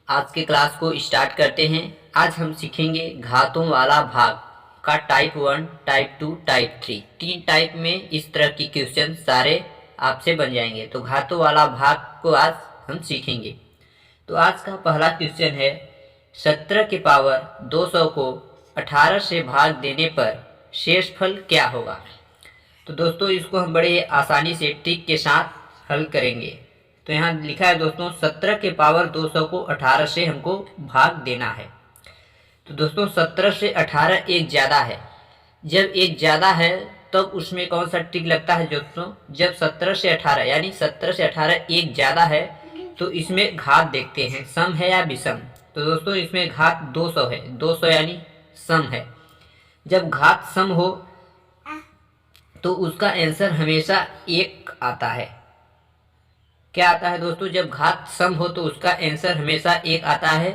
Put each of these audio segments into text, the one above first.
आज के क्लास को स्टार्ट करते हैं। आज हम सीखेंगे घातों वाला भाग का टाइप 1, टाइप 2, टाइप 3। 3 टाइप में इस तरह की क्वेश्चन सारे आपसे बन जाएंगे। तो घातों वाला भाग को आज हम सीखेंगे। तो आज का पहला क्वेश्चन है 17 के पावर 200 को 18 से भाग देने पर शेषफल क्या होगा। तो दोस्तों इसको हम बड़े आसानी से ट्रिक के साथ हल करेंगे। तो यहाँ लिखा है दोस्तों 17 के पावर 200 को 18 से हमको भाग देना है। तो दोस्तों 17 से 18 एक ज़्यादा है। जब एक ज़्यादा है तब उसमें कौन सा ट्रिक लगता है दोस्तों, जब 17 से 18 यानी 17 से 18 एक ज़्यादा है तो इसमें घात देखते हैं, सम है या विषम। तो दोस्तों इसमें घात 200 है, 200 यानी सम है। जब घात सम हो तो उसका आंसर हमेशा एक आता है। क्या आता है दोस्तों, जब घात सम हो तो उसका आंसर हमेशा एक आता है।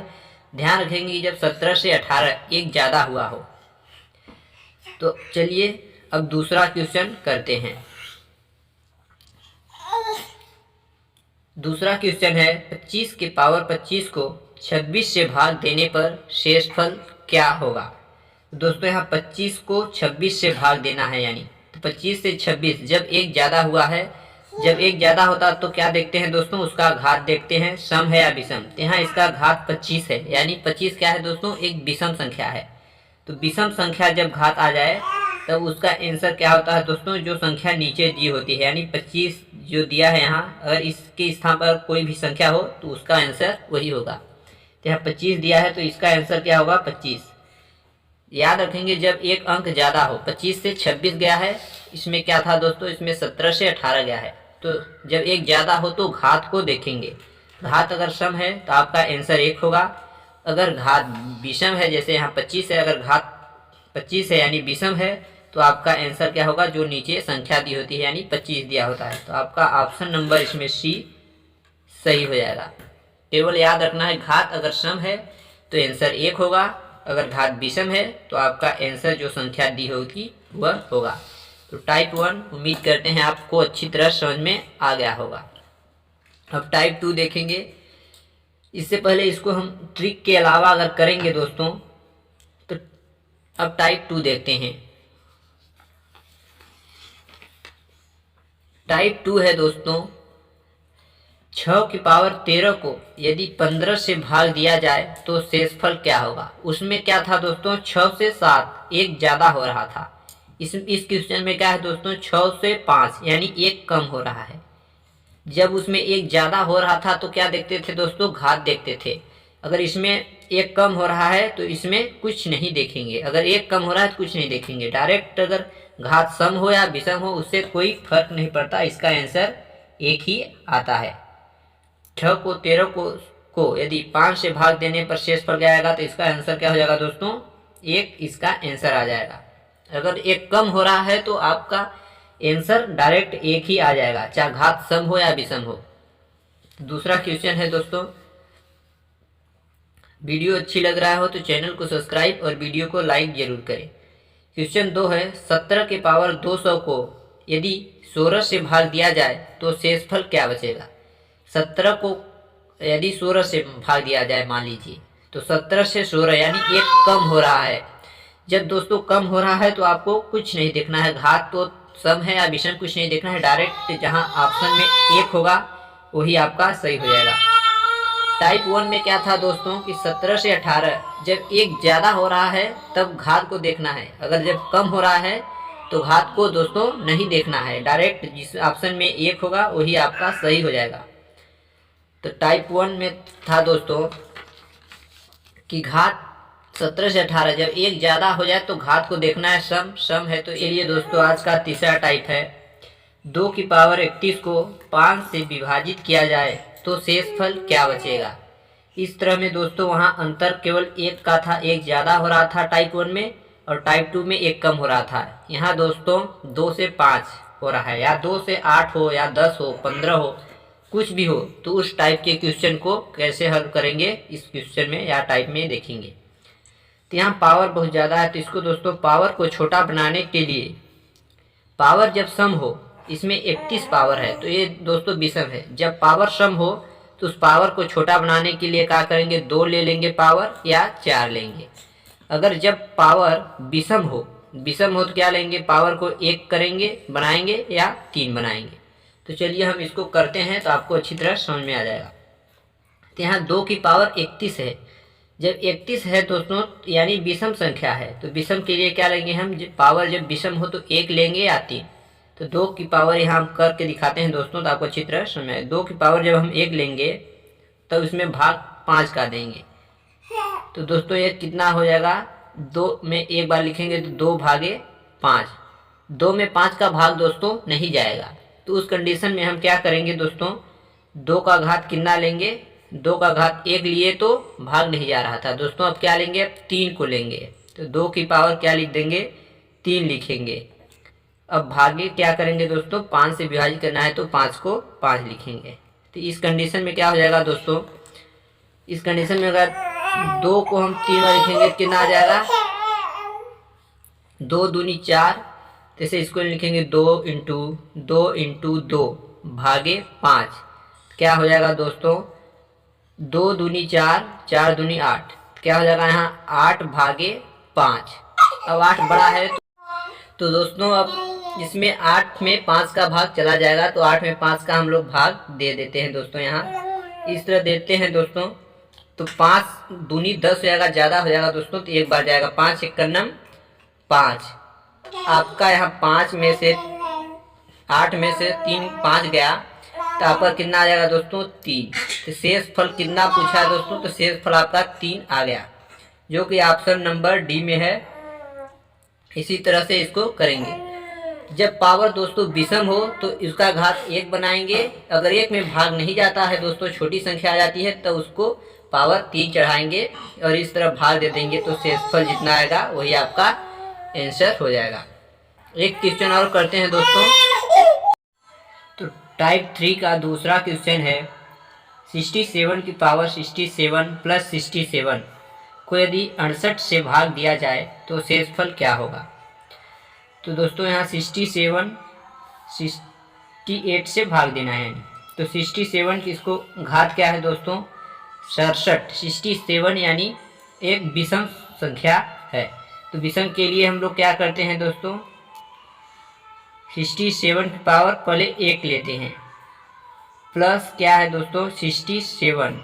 ध्यान रखेंगे जब 17 से 18 एक ज़्यादा हुआ हो। तो चलिए अब दूसरा क्वेश्चन करते हैं। दूसरा क्वेश्चन है 25 के पावर 25 को 26 से भाग देने पर शेषफल क्या होगा। दोस्तों यहाँ 25 को 26 से भाग देना है, यानी तो 25 से 26 जब एक ज़्यादा हुआ है, जब एक ज़्यादा होता तो क्या देखते हैं दोस्तों, उसका घात देखते हैं, सम है या विषम। तो यहाँ इसका घात 25 है, यानी 25 क्या है दोस्तों, एक विषम संख्या है। तो विषम संख्या जब घात आ जाए तब उसका आंसर क्या होता है दोस्तों, जो संख्या नीचे दी होती है, यानी 25 जो दिया है यहाँ, अगर इसके स्थान पर कोई भी संख्या हो तो उसका आंसर वही होगा। तो यहाँ 25 दिया है तो इसका आंसर क्या होगा, 25। याद रखेंगे जब एक अंक ज़्यादा हो, 25 से 26 गया है, इसमें क्या था दोस्तों, इसमें 17 से 18 गया है। तो जब एक ज़्यादा हो तो घात को देखेंगे। घात अगर सम है तो आपका आंसर एक होगा। अगर घात विषम है, जैसे यहाँ 25 है, अगर घात 25 है यानी विषम है, तो आपका आंसर क्या होगा, जो नीचे संख्या दी होती है यानी 25 दिया होता है। तो आपका ऑप्शन नंबर इसमें सी सही हो जाएगा। केवल याद रखना है घात अगर सम है तो आंसर एक होगा, अगर घात विषम है तो आपका आंसर जो संख्या दी होगी वह होगा। तो टाइप 1 उम्मीद करते हैं आपको अच्छी तरह समझ में आ गया होगा। अब टाइप 2 देखेंगे। इससे पहले इसको हम ट्रिक के अलावा अगर करेंगे दोस्तों, तो अब टाइप 2 देखते हैं। टाइप 2 है दोस्तों 6 की पावर 13 को यदि 15 से भाग दिया जाए तो शेषफल क्या होगा। उसमें क्या था दोस्तों, 6 से 7 एक ज़्यादा हो रहा था। इस क्वेश्चन में क्या है दोस्तों, 6 से 5 यानी एक कम हो रहा है। जब उसमें एक ज़्यादा हो रहा था तो क्या देखते थे दोस्तों, घात देखते थे। अगर इसमें एक कम हो रहा है तो इसमें कुछ नहीं देखेंगे, अगर एक कम हो रहा है तो कुछ नहीं देखेंगे। डायरेक्ट अगर घात सम हो या विषम हो उससे कोई फर्क नहीं पड़ता, इसका आंसर एक ही आता है। 6 को 13 को यदि 5 से भाग देने पर शेषफल क्या आएगा, तो इसका आंसर क्या हो जाएगा दोस्तों, एक इसका आंसर आ जाएगा। अगर एक कम हो रहा है तो आपका आंसर डायरेक्ट एक ही आ जाएगा, चाहे घात सम हो या विषम हो। दूसरा क्वेश्चन है दोस्तों, वीडियो अच्छी लग रहा हो तो चैनल को सब्सक्राइब और वीडियो को लाइक जरूर करें। क्वेश्चन 2 है 17 के पावर 200 को यदि 16 से भाग दिया जाए तो शेषफल क्या बचेगा। 17 को यदि 16 से भाग दिया जाए मान लीजिए, तो 17 से 16 यानी एक कम हो रहा है। जब दोस्तों कम हो रहा है तो आपको कुछ नहीं देखना है, घात तो सम है या विषम कुछ नहीं देखना है, डायरेक्ट जहां ऑप्शन में एक होगा वही आपका सही हो जाएगा। टाइप 1 में क्या था दोस्तों कि 17 से 18 जब एक ज़्यादा हो रहा है तब घात को देखना है, अगर जब कम हो रहा है तो घात को दोस्तों नहीं देखना है, डायरेक्ट जिस ऑप्शन में एक होगा वही आपका सही हो जाएगा। तो टाइप 1 में था दोस्तों कि घात 17 से 18 जब एक ज़्यादा हो जाए तो घात को देखना है, सम है। तो चलिए दोस्तों आज का तीसरा टाइप है 2 की पावर 31 को 5 से विभाजित किया जाए तो शेषफल क्या बचेगा। इस तरह में दोस्तों वहाँ अंतर केवल एक का था, एक ज़्यादा हो रहा था टाइप 1 में और टाइप 2 में एक कम हो रहा था। यहाँ दोस्तों 2 से 5 हो रहा है, या 2 से 8 हो या 10 हो 15 हो कुछ भी हो। तो उस टाइप के क्वेश्चन को कैसे हल करेंगे इस क्वेश्चन में या टाइप में देखेंगे। तो यहाँ पावर बहुत ज़्यादा है, तो इसको दोस्तों पावर को छोटा बनाने के लिए, पावर जब सम हो, इसमें 31 पावर है तो ये दोस्तों विषम है। जब पावर सम हो तो उस पावर को छोटा बनाने के लिए क्या करेंगे, 2 ले लेंगे पावर या 4 लेंगे। अगर जब पावर विषम हो तो क्या लेंगे, पावर को 1 करेंगे बनाएंगे या 3 बनाएंगे। तो चलिए हम इसको करते हैं तो आपको अच्छी तरह समझ में आ जाएगा। तो यहाँ 2 की पावर 31 है। जब 31 है दोस्तों यानी विषम संख्या है, तो विषम के लिए क्या लेंगे हम, पावर जब विषम हो तो 1 लेंगे या 3। तो 2 की पावर यहाँ हम करके दिखाते हैं दोस्तों, तो आपको अच्छी तरह समझ में आए। 2 की पावर जब हम 1 लेंगे तो उसमें भाग 5 का देंगे। तो दोस्तों ये कितना हो जाएगा, 2 में एक बार लिखेंगे तो 2 भागे 5। 2 में 5 का भाग दोस्तों नहीं जाएगा। तो उस कंडीशन में हम क्या करेंगे दोस्तों, 2 का घात कितना लेंगे, 2 का घात 1 लिए तो भाग नहीं जा रहा था दोस्तों। अब क्या लेंगे, अब 3 को लेंगे। तो 2 की पावर क्या लिख देंगे, 3 लिखेंगे। अब भागे क्या करेंगे दोस्तों, 5 से विभाजित करना है तो 5 को 5 लिखेंगे। तो इस कंडीशन में क्या हो जाएगा दोस्तों, इस कंडीशन में अगर 2 को हम 3 बार लिखेंगे तो कितना आ जाएगा, 2 दूनी 4। जैसे इसको लिखेंगे 2 इंटू 2 भागे 5। क्या हो जाएगा दोस्तों, 2 दूनी 4, 4 दूनी 8। क्या हो जाएगा यहाँ 8 भागे 5। अब 8 बड़ा है तो दोस्तों अब इसमें 8 में 5 का भाग चला जाएगा, तो 8 में 5 का हम लोग भाग दे देते हैं दोस्तों। यहाँ इस तरह देते हैं दोस्तों। तो 5 दूनी 10 हो जाएगा, ज़्यादा हो जाएगा दोस्तों, तो एक बार जाएगा। 5 एक नम 5। आपका यहाँ 5 में से 8 में से 3 5 गया, तो आपका कितना आ जाएगा दोस्तों, 3। तो शेष फल कितना पूछा है दोस्तों, तो शेष फल आपका 3 आ गया, जो कि ऑप्शन नंबर डी में है। इसी तरह से इसको करेंगे। जब पावर दोस्तों विषम हो तो इसका घात 1 बनाएंगे। अगर 1 में भाग नहीं जाता है दोस्तों, छोटी संख्या आ जाती है, तो उसको पावर 3 चढ़ाएंगे और इस तरह भाग दे देंगे। तो शेषफल जितना आएगा वही आपका आंसर हो जाएगा। एक क्वेश्चन और करते हैं दोस्तों। तो टाइप 3 का दूसरा क्वेश्चन है, 67 की पावर 67 प्लस 67 को यदि 68 से भाग दिया जाए तो शेषफल क्या होगा। तो दोस्तों यहाँ 67 68 से भाग देना है, तो 67 की इसको घात क्या है दोस्तों, 67। 67 यानी एक विषम संख्या है। तो विषम के लिए हम लोग क्या करते हैं दोस्तों, 67 की पावर पहले 1 लेते हैं, प्लस क्या है दोस्तों 67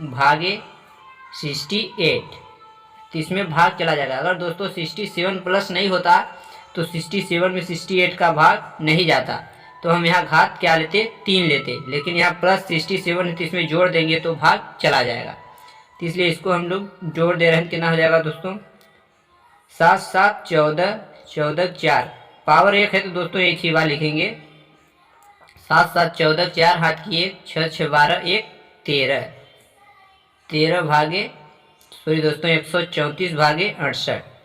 भागे 68। तो इसमें भाग चला जाएगा। अगर दोस्तों 67 प्लस नहीं होता तो 67 में 68 का भाग नहीं जाता, तो हम यहाँ घात क्या लेते, 3 लेते। लेकिन यहाँ प्लस 67 है तो इसमें जोड़ देंगे तो भाग चला जाएगा। तो इसलिए इसको हम लोग जोड़ दे रहे हैं। कितना हो जाएगा दोस्तों, 7 7 14 14 4 पावर 1 है तो दोस्तों एक ही बार लिखेंगे। 7 7 14 4 हाथ की 1 6 6 12 1 13 13 भागे सॉरी दोस्तों 134 भागे 68।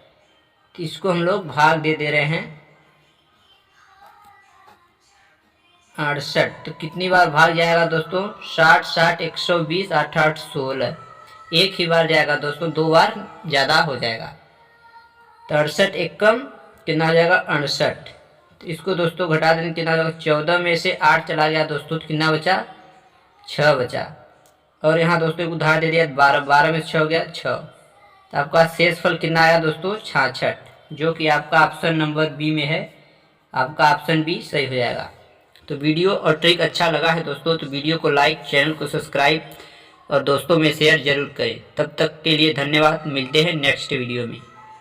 तो इसको हम लोग भाग दे रहे हैं 68। तो कितनी बार भाग जाएगा दोस्तों, 60 60 120 8 8 16। एक ही बार जाएगा दोस्तों, 2 बार ज़्यादा हो जाएगा। तो 68 एक कम कितना हो जाएगा 68। तो इसको दोस्तों घटा देंगे, कितना हो जाएगा 14 में से 8 चला गया दोस्तों, तो कितना बचा 6 बचा। और यहाँ दोस्तों एक उधार दे दिया 12 12 में 6 हो गया 6। तो आपका शेषफल कितना आया दोस्तों 66, जो कि आपका ऑप्शन नंबर बी में है। आपका ऑप्शन बी सही हो जाएगा। तो वीडियो और ट्रिक अच्छा लगा है दोस्तों तो वीडियो को लाइक, चैनल को सब्सक्राइब और दोस्तों में शेयर जरूर करें। तब तक के लिए धन्यवाद। मिलते हैं नेक्स्ट वीडियो में।